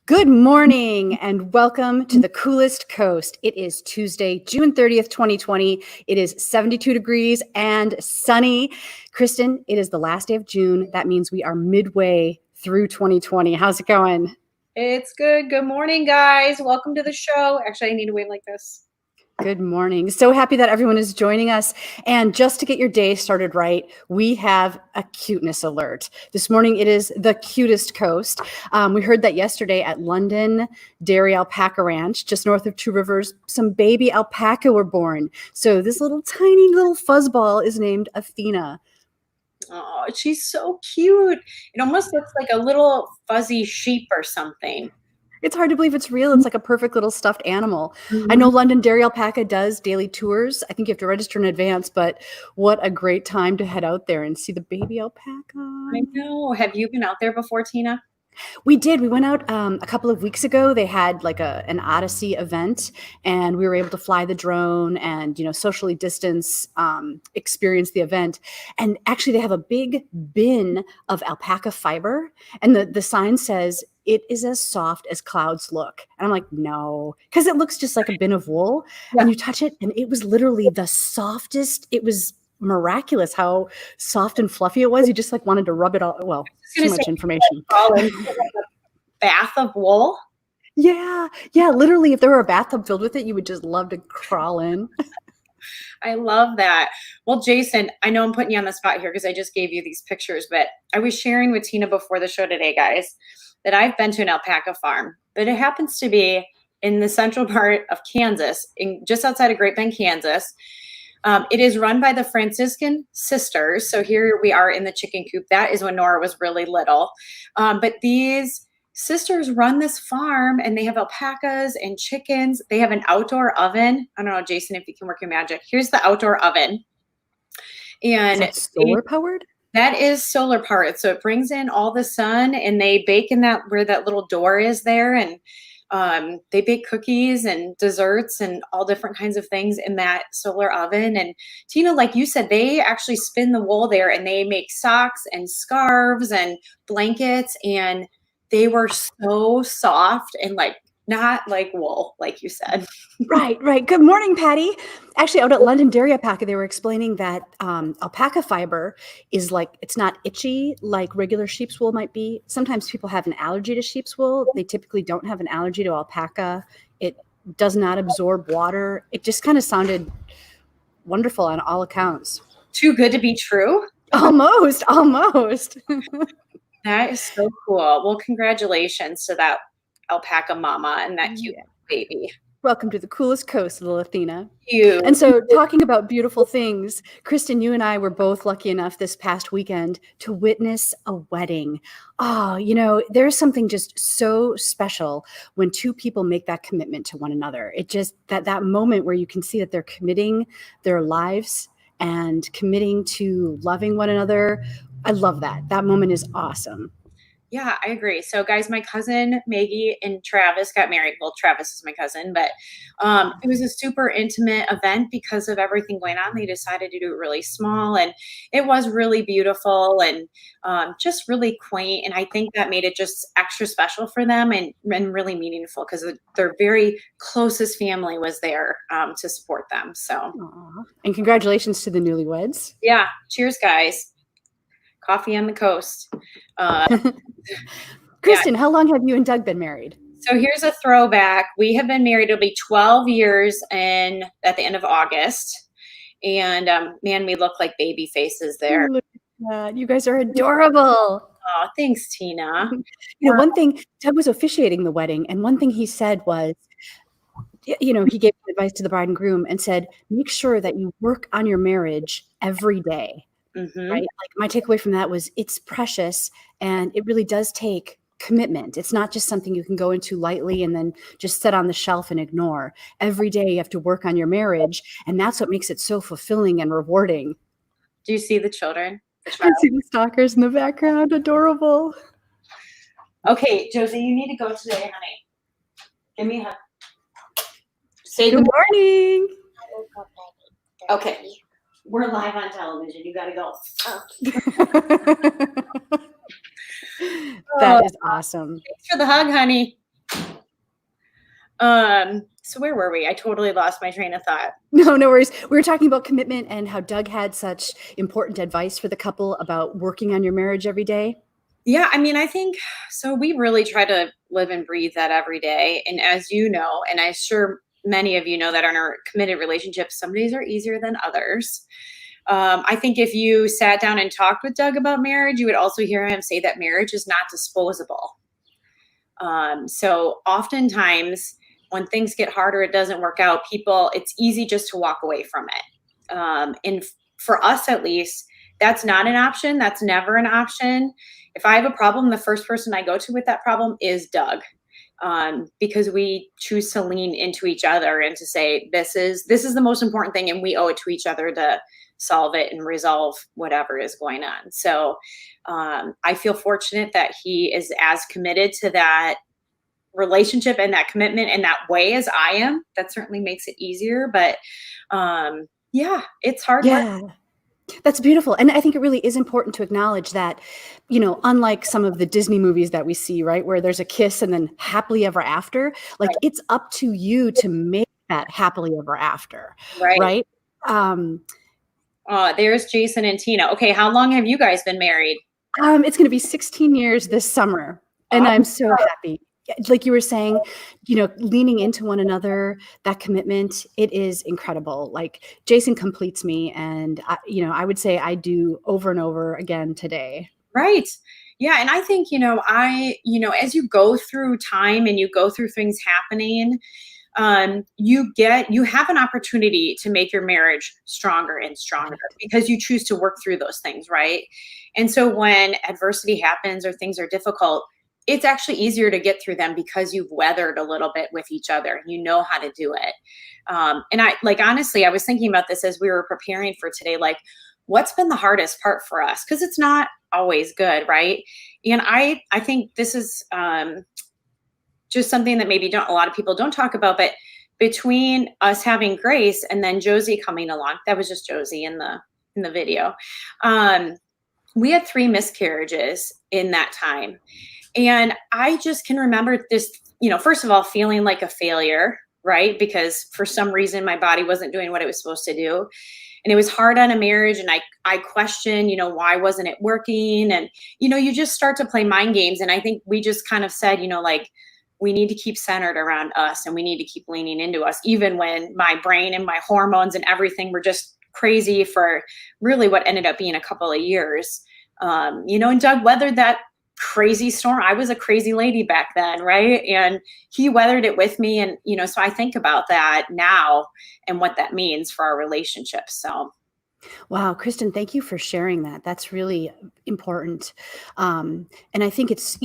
Good morning and welcome to the coolest coast. It is Tuesday, June 30th, 2020. It is 72 degrees and sunny. Kristin, it is the last day of June. That means we are midway through 2020. How's it going? It's good. Good morning, guys. Welcome to the show. Actually, I need to wave like this. Good morning. So happy that everyone is joining us. And just to get your day started right, we have a cuteness alert. This morning, it is the cutest coast. We heard that yesterday at London Dairy Alpaca Ranch, just north of Two Rivers, some baby alpaca were born. So this tiny little fuzzball is named Athena. Oh, she's so cute. It almost looks like a little fuzzy sheep or something. It's hard to believe it's real. It's like a perfect little stuffed animal. I know London Dairy Alpaca does daily tours. I think you have to register in advance, but what a great time to head out there and see the baby alpaca. I know. Have you been out there before, Tina? We did. We went out a couple of weeks ago. They had like an Odyssey event, and we were able to fly the drone and, socially distance, experience the event. And actually, they have a big bin of alpaca fiber, and the sign says, "It is as soft as clouds look." And I'm like, no, because it looks just like a bin of wool. Yeah. And you touch it, and it was literally the softest. It was miraculous how soft and fluffy it was. You just wanted to rub it all. Well, too much information. A bath of wool. Yeah. Literally, if there were a bathtub filled with it, you would just love to crawl in. I love that. Well, Jason, I know I'm putting you on the spot here because I just gave you these pictures, but I was sharing with Tina before the show today, guys, that I've been to an alpaca farm, but it happens to be in the central part of Kansas, just outside of Great Bend, Kansas. It is run by the Franciscan sisters. So here we are in the chicken coop. That is when Nora was really little. But these sisters run this farm and they have alpacas and chickens. They have an outdoor oven. I don't know, Jason, if you can work your magic. Here's the outdoor oven. And is that solar powered? That is solar powered. So it brings in all the sun and they bake in that where that little door is there. And they bake cookies and desserts and all different kinds of things in that solar oven. And Tina, like you said, they actually spin the wool there and they make socks and scarves and blankets. And they were so soft and not like wool, like you said. Right. Good morning, Patty. Actually, out at London Dairy Alpaca, they were explaining that alpaca fiber is it's not itchy like regular sheep's wool might be. Sometimes people have an allergy to sheep's wool. They typically don't have an allergy to alpaca. It does not absorb water. It just kind of sounded wonderful on all accounts. Too good to be true? Almost. That is so cool. Well, congratulations to that alpaca mama and that cute baby. Welcome to the coolest coast, little Athena. You. And so talking about beautiful things, Kristin, you and I were both lucky enough this past weekend to witness a wedding. Oh, there's something just so special when two people make that commitment to one another. It just that moment where you can see that they're committing their lives and committing to loving one another. I love that. That moment is awesome. Yeah, I agree. So guys, my cousin Maggie and Travis got married. Well, Travis is my cousin, but it was a super intimate event because of everything going on. They decided to do it really small and it was really beautiful and just really quaint. And I think that made it just extra special for them and really meaningful because their very closest family was there to support them. So, aww. And congratulations to the newlyweds. Yeah. Cheers, guys. Coffee on the coast. Kristin, how long have you and Doug been married? So here's a throwback. We have been married. It'll be 12 years at the end of August. And man, we look like baby faces there. Look at that. You guys are adorable. Oh, thanks, Tina. One thing, Doug was officiating the wedding, and one thing he said was, he gave advice to the bride and groom and said, make sure that you work on your marriage every day. Mm-hmm. Right? My takeaway from that was it's precious and it really does take commitment. It's not just something you can go into lightly and then just sit on the shelf and ignore. Every day you have to work on your marriage, and that's what makes it so fulfilling and rewarding. Do you see the children? I see the stalkers in the background. Adorable. Okay, Josie, you need to go today, honey. Give me a hug. Say good morning. Okay. We're live on television. You got to go. That is awesome. Thanks for the hug, honey. So where were we? I totally lost my train of thought. No, no worries. We were talking about commitment and how Doug had such important advice for the couple about working on your marriage every day. Yeah, I mean, I think so. We really try to live and breathe that every day. And as you know, and I'm sure many of you know that in our committed relationships, some days are easier than others. I think if you sat down and talked with Doug about marriage, you would also hear him say that marriage is not disposable. So oftentimes when things get harder, it doesn't work out, it's easy just to walk away from it. And for us, at least, that's not an option. That's never an option. If I have a problem, the first person I go to with that problem is Doug. Because we choose to lean into each other and to say, this is the most important thing. And we owe it to each other to solve it and resolve whatever is going on. So I feel fortunate that he is as committed to that relationship and that commitment in that way as I am. That certainly makes it easier. But yeah, it's hard work. Yeah. That's beautiful. And I think it really is important to acknowledge that, unlike some of the Disney movies that we see, right, where there's a kiss and then happily ever after, like it's up to you to make that happily ever after. Right. There's Jason and Tina. Okay. How long have you guys been married? It's going to be 16 years this summer. And I'm so happy. Like you were saying, leaning into one another, that commitment, it is incredible. Like Jason completes me. And, I would say I do over and over again today. Right. Yeah. And I think, as you go through time and you go through things happening, you have an opportunity to make your marriage stronger and stronger because you choose to work through those things. Right. And so when adversity happens or things are difficult, it's actually easier to get through them because you've weathered a little bit with each other and you know how to do it. And honestly, I was thinking about this as we were preparing for today, like what's been the hardest part for us? Because it's not always good. Right. And I think this is just something that maybe a lot of people don't talk about, but between us having Grace and then Josie coming along, that was just Josie in the video. We had 3 miscarriages in that time. And I just can remember this, first of all, feeling like a failure, right? Because for some reason my body wasn't doing what it was supposed to do. And it was hard on a marriage. And I questioned, why wasn't it working? And, you just start to play mind games. And I think we just kind of said, we need to keep centered around us and we need to keep leaning into us, even when my brain and my hormones and everything were just crazy for really what ended up being a couple of years. And Doug weathered that crazy storm. I was a crazy lady back then, right? And he weathered it with me. And, so I think about that now and what that means for our relationship. So. Wow, Kristin, thank you for sharing that. That's really important. And I think it's,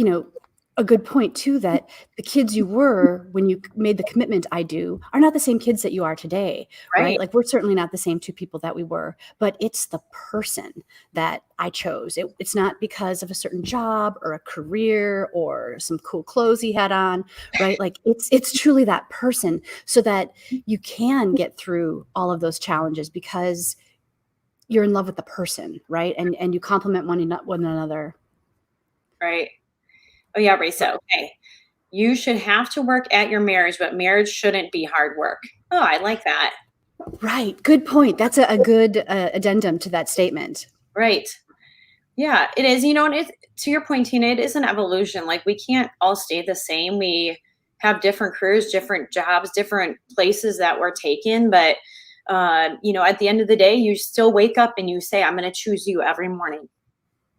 a good point too, that the kids you were when you made the commitment, I do, are not the same kids that you are today, right? Like we're certainly not the same 2 people that we were, but it's the person that I chose. It's not because of a certain job or a career or some cool clothes he had on, right? Like it's truly that person so that you can get through all of those challenges because you're in love with the person, right? And you complement one another. Right. Oh yeah, Risa. Okay. You should have to work at your marriage, but marriage shouldn't be hard work. Oh, I like that. Right. Good point. That's a good addendum to that statement. Right. Yeah, it is. And to your point, Tina, it is an evolution. Like we can't all stay the same. We have different careers, different jobs, different places that we're taking. But, at the end of the day, you still wake up and you say, I'm going to choose you every morning.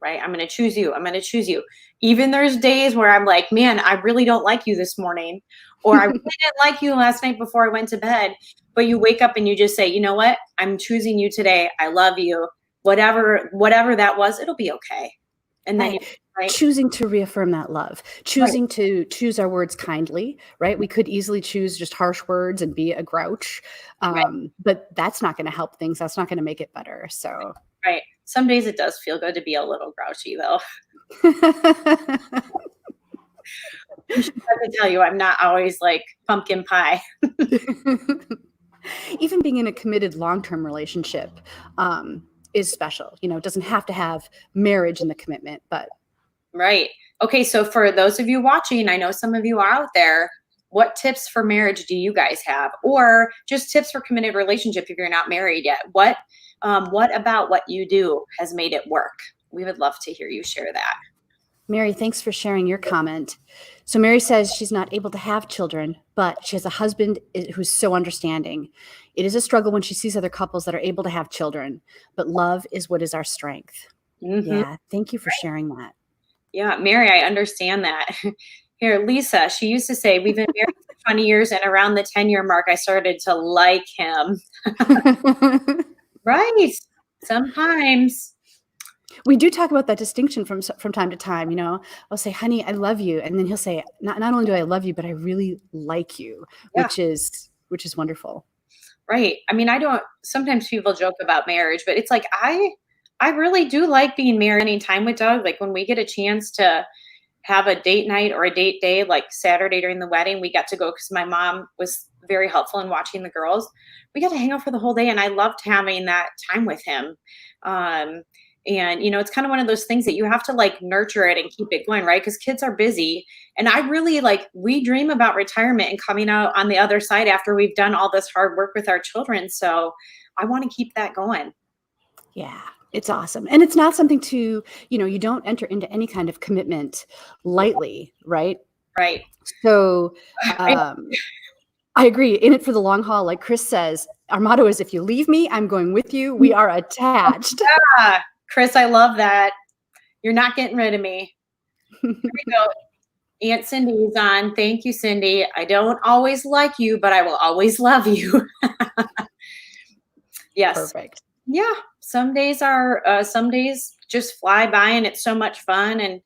Right? I'm going to choose you. I'm going to choose you. Even there's days where I'm like, man, I really don't like you this morning, or I really didn't like you last night before I went to bed. But you wake up and you just say, you know what? I'm choosing you today. I love you. Whatever that was, it'll be okay. And then choosing to reaffirm that love, choosing to choose our words kindly, right? We could easily choose just harsh words and be a grouch. But that's not going to help things. That's not going to make it better. So. Right. Some days it does feel good to be a little grouchy, though. I should tell you, I'm not always like pumpkin pie. Even being in a committed long-term relationship is special. It doesn't have to have marriage in the commitment, but. Right. Okay. So for those of you watching, I know some of you are out there. what tips for marriage do you guys have? Or just tips for committed relationship if you're not married yet. What about what you do has made it work? We would love to hear you share that. Mary, thanks for sharing your comment. So Mary says she's not able to have children, but she has a husband who's so understanding. It is a struggle when she sees other couples that are able to have children, but love is what is our strength. Yeah, thank you for sharing that. Yeah, Mary, I understand that. Here, Lisa, she used to say, we've been married for 20 years, and around the 10-year mark, I started to like him. Right. Sometimes. We do talk about that distinction from time to time. You know, I'll say, honey, I love you. And then he'll say, not only do I love you, but I really like you, Yeah. which is wonderful. Right. I mean, sometimes people joke about marriage, but it's like, I really do like being married, spending time with Doug. Like when we get a chance to have a date night or a date day, like Saturday during the wedding, we got to go because my mom was very helpful in watching the girls. We got to hang out for the whole day, and I loved having that time with him. And it's kind of one of those things that you have to like nurture it and keep it going, right? Because kids are busy. And I really we dream about retirement and coming out on the other side after we've done all this hard work with our children. So I want to keep that going. Yeah. It's awesome. And it's not something to, you don't enter into any kind of commitment lightly, right? Right. So I agree. In it for the long haul, like Chris says, our motto is, if you leave me, I'm going with you. We are attached. Yeah. Chris, I love that. You're not getting rid of me. Here we go. Aunt Cindy's on. Thank you, Cindy. I don't always like you, but I will always love you. Yes. Perfect. Yeah. Some days just fly by and it's so much fun.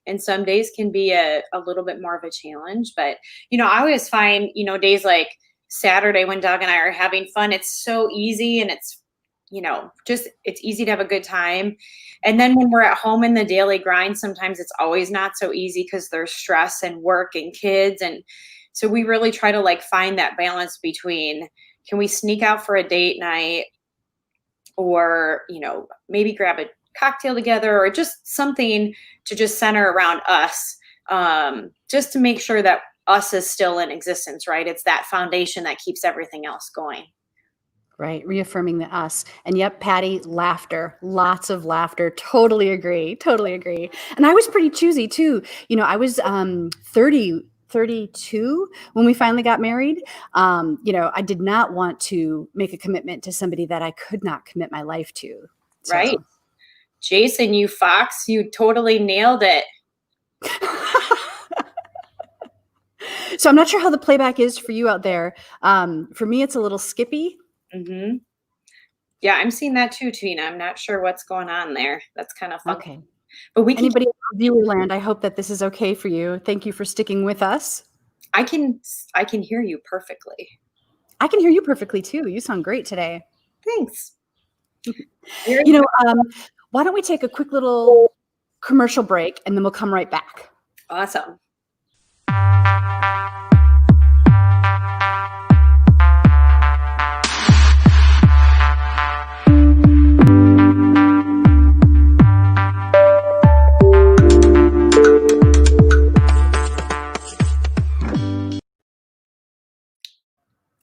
And some days can be a little bit more of a challenge. But, I always find, days like Saturday when Doug and I are having fun, it's so easy and it's, it's easy to have a good time. And then when we're at home in the daily grind, sometimes it's always not so easy because there's stress and work and kids. And so we really try to find that balance between, can we sneak out for a date night or, maybe grab a cocktail together or just something to just center around us, just to make sure that us is still in existence, right? It's that foundation that keeps everything else going. Right. Reaffirming the us. And yep, Patty, laughter, lots of laughter. Totally agree. Totally agree. And I was pretty choosy too. I was 32 when we finally got married. I did not want to make a commitment to somebody that I could not commit my life to. So. Right. Jason, you fox, you totally nailed it. So I'm not sure how the playback is for you out there. For me, it's a little skippy. Mm-hmm. Yeah, I'm seeing that too, Tina. I'm not sure what's going on there. That's kind of fun. Okay. But anybody in viewer land, I hope that this is okay for you. Thank you for sticking with us. I can hear you perfectly. I can hear you perfectly too. You sound great today. Thanks. Why don't we take a quick little commercial break and then we'll come right back. Awesome.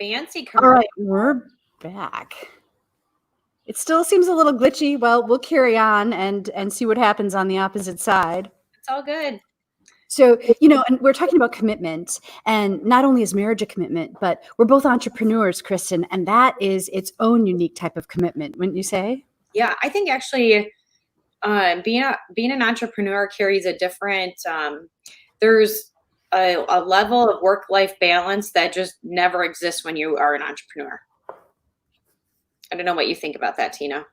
Fancy commercial. All right, we're back. It still seems a little glitchy. Well, we'll carry on and see what happens on the opposite side. It's all good. So, and we're talking about commitment, and not only is marriage a commitment, but we're both entrepreneurs, Kristin, and that is its own unique type of commitment, wouldn't you say? Yeah, I think actually being an entrepreneur carries a different, there's a level of work-life balance that just never exists when you are an entrepreneur. I don't know what you think about that, Tina.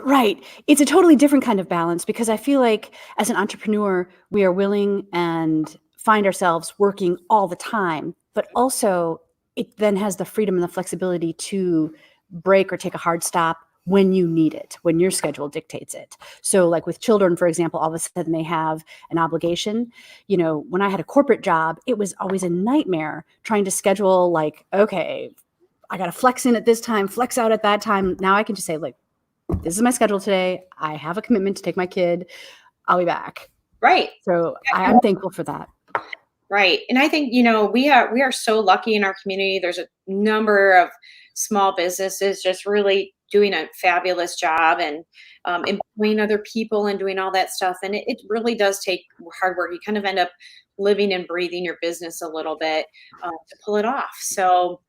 Right. It's a totally different kind of balance because I feel like as an entrepreneur, we are willing and find ourselves working all the time, but also it then has the freedom and the flexibility to break or take a hard stop when you need it, when your schedule dictates it. So like with children, for example, all of a sudden they have an obligation. When I had a corporate job, it was always a nightmare trying to schedule okay, I got to flex in at this time, flex out at that time. Now I can just say this is my schedule today. I have a commitment to take my kid. I'll be back. Right. So I'm thankful for that. Right. And I think, we are so lucky in our community. There's a number of small businesses just really doing a fabulous job and employing other people and doing all that stuff. And it really does take hard work. You kind of end up living and breathing your business a little bit to pull it off. So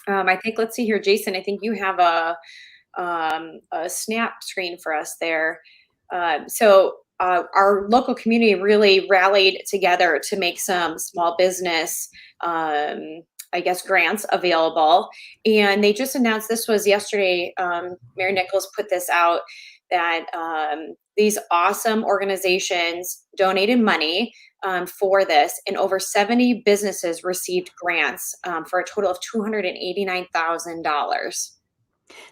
I think, let's see here, Jason, I think you have a snap screen for us there. Our local community really rallied together to make some small business, I guess, grants available. And they just announced, this was yesterday, Mary Nichols put this out, that these awesome organizations donated money for this, and over 70 businesses received grants for a total of $289,000.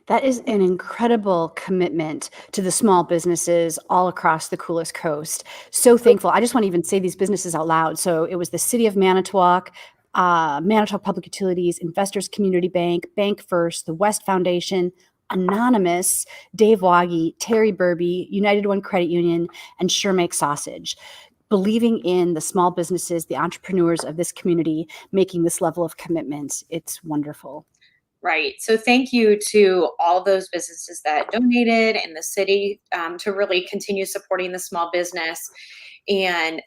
That is an incredible commitment to the small businesses all across the coolest coast. So thankful. I just want to even say these businesses out loud. So it was the City of Manitowoc, Manitowoc Public Utilities, Investors Community Bank, Bank First, the West Foundation, Anonymous, Dave Waggy, Terry Burby, United One Credit Union, and Sure Make Sausage. Believing in the small businesses, the entrepreneurs of this community, making this level of commitment. It's wonderful. Right. So thank you to all those businesses that donated and the city to really continue supporting the small business. And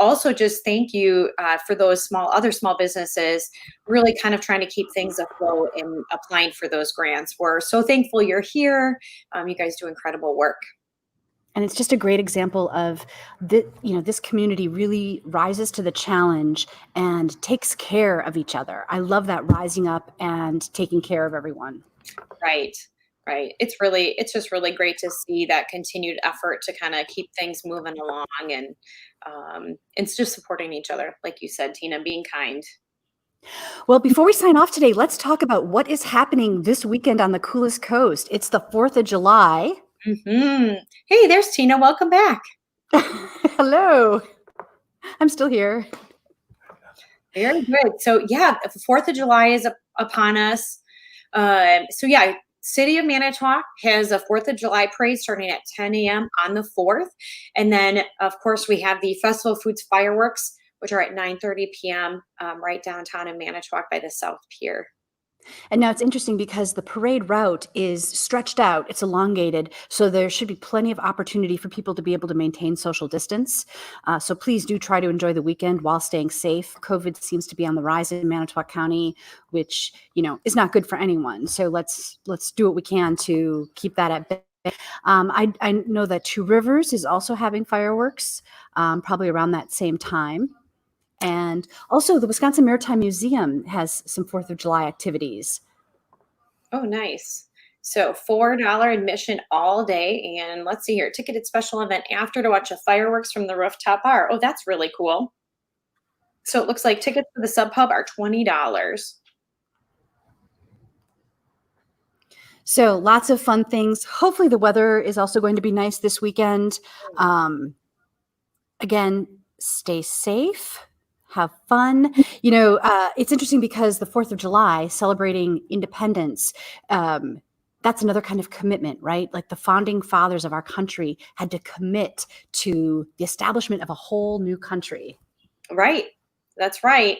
also just thank you for those other small businesses really kind of trying to keep things afloat and applying for those grants. We're so thankful you're here. You guys do incredible work. And it's just a great example of this community really rises to the challenge and takes care of each other. I love that, rising up and taking care of everyone. Right. Right. It's just really great to see that continued effort to kind of keep things moving along, and it's just supporting each other. Like you said, Tina, being kind. Well, before we sign off today, let's talk about what is happening this weekend on the coolest coast. It's the 4th of July. Hey, there's Tina. Welcome back. Hello. I'm still here. Very good. So yeah, the 4th of July is upon us. City of Manitowoc has a 4th of July parade starting at 10 a.m. on the 4th. And then, of course, we have the Festival of Foods fireworks, which are at 9:30 p.m. Right downtown in Manitowoc by the South Pier. And now it's interesting because the parade route is stretched out, it's elongated, so there should be plenty of opportunity for people to be able to maintain social distance. So please do try to enjoy the weekend while staying safe. COVID seems to be on the rise in Manitowoc County, which is not good for anyone. So let's do what we can to keep that at bay. I know that Two Rivers is also having fireworks, probably around that same time. And also the Wisconsin Maritime Museum has some 4th of July activities. Oh, nice. So $4 admission all day. And let's see here, ticketed special event after to watch the fireworks from the rooftop bar. Oh, that's really cool. So it looks like tickets for the Sub Pub are $20. So lots of fun things. Hopefully the weather is also going to be nice this weekend. Again, stay safe. Have fun. It's interesting because the 4th of July, celebrating independence, that's another kind of commitment, right? Like the founding fathers of our country had to commit to the establishment of a whole new country. Right. That's right.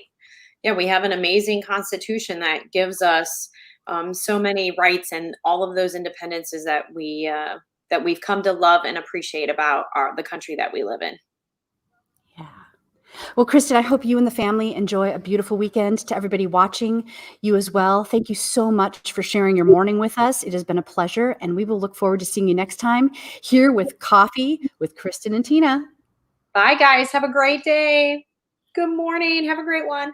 Yeah, we have an amazing constitution that gives us so many rights and all of those independences that we've come to love and appreciate about the country that we live in. Yeah. Well, Kristin, I hope you and the family enjoy a beautiful weekend. To everybody watching, you as well. Thank you so much for sharing your morning with us. It has been a pleasure, and we will look forward to seeing you next time here with Coffee with Kristin and Tina. Bye, guys. Have a great day. Good morning. Have a great one.